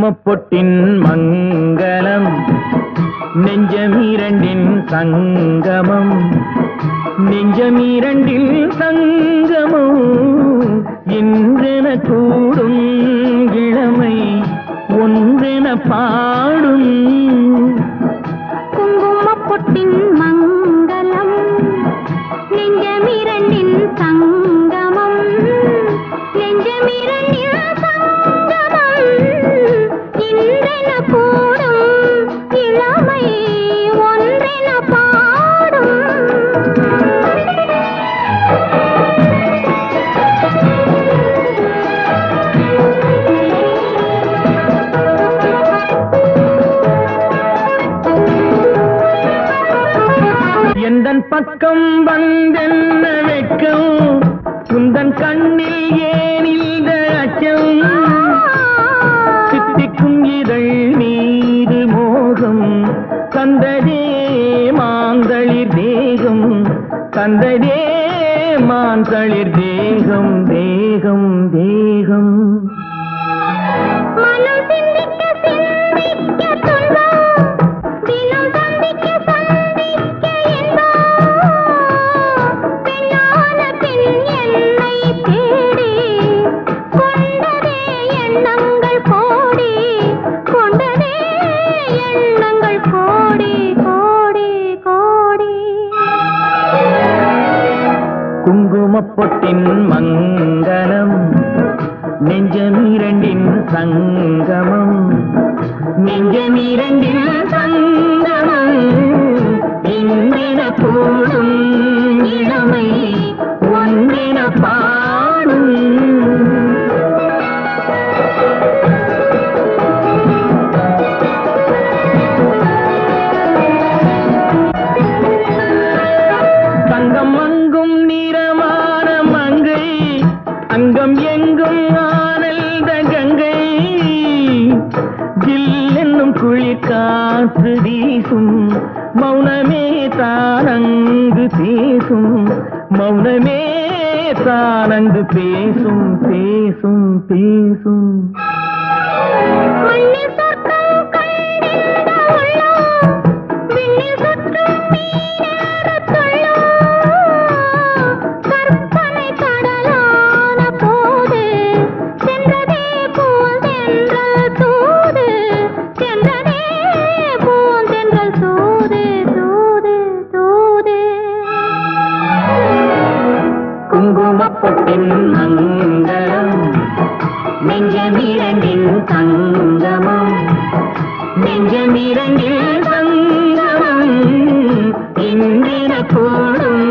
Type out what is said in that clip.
குங்குமப்பொட்டின் மங்களம் நெஞ்சமீரண்டின் சங்கமம் நெஞ்சமீரண்டில் சங்கமம் இன்றென கூடும் இளமை ஒன்றென பாடும் குங்குமப்பொட்டின் மங்களம் நெஞ்சமீரண்டின் சங்கமம் நெஞ்சமீரண்டில் சங்கமம் இன்றென கூடும் இளமை ஒன்றென பாடும் எந்தன் பக்கம் வந்தென்ன வெட்கம் குந்தன் கண்ணில் ஏன் இந்த அச்சம் சித்திக்கும் இதழ் மீது மோகம் தந்ததே மாந்தளிர் தேகம் தந்ததே மாந்தளிர் தேகம் தேகம் தேகம் மனம் சிந்திக்க சிந்திக்க துன்பம் தினம் சந்திக்க சந்திக்க இன்பம் பெண்ணான பெண் என்னை தேடி கொண்டதே எண்ணங்கள் கோடி கொண்டதே எண்ணங்கள் கோடி கோடி கோடி குங்குமப்பொட்டின் மங்களம் நெஞ்சமீரண்டின் சங்கமம் நெஞ்சமீரண்டின் சங்கமம் இன்றென கூடும் இளமை ஒன்றென பாடும் தங்கம் அங்கும் நிறமான மங்கை அங்கம் எங்கும் ஆனந்த கங்கை ஜில் என்னும் குளிர் காற்று வீசும் மௌனமே தானங்கு பேசும் மௌனமே தானங்கு பேசும் பேசும் பேசும் மண்ணில் சொர்க்கம் கண்டிருந்த உள்ளம் விண்ணில் சுற்றும் மீனேறத் துள்ளும் கற்பனை கடலான போது சென்றதே பூந்தென்றல் தூது சென்றதே பூந்தென்றல் தூது தூது தூது குங்குமப்பொட்டின் மங்களம் நெஞ்சமீரண்டின் சங்கமம் நெஞ்சமீரண்டில் சங்கமம் இன்றென கூடும்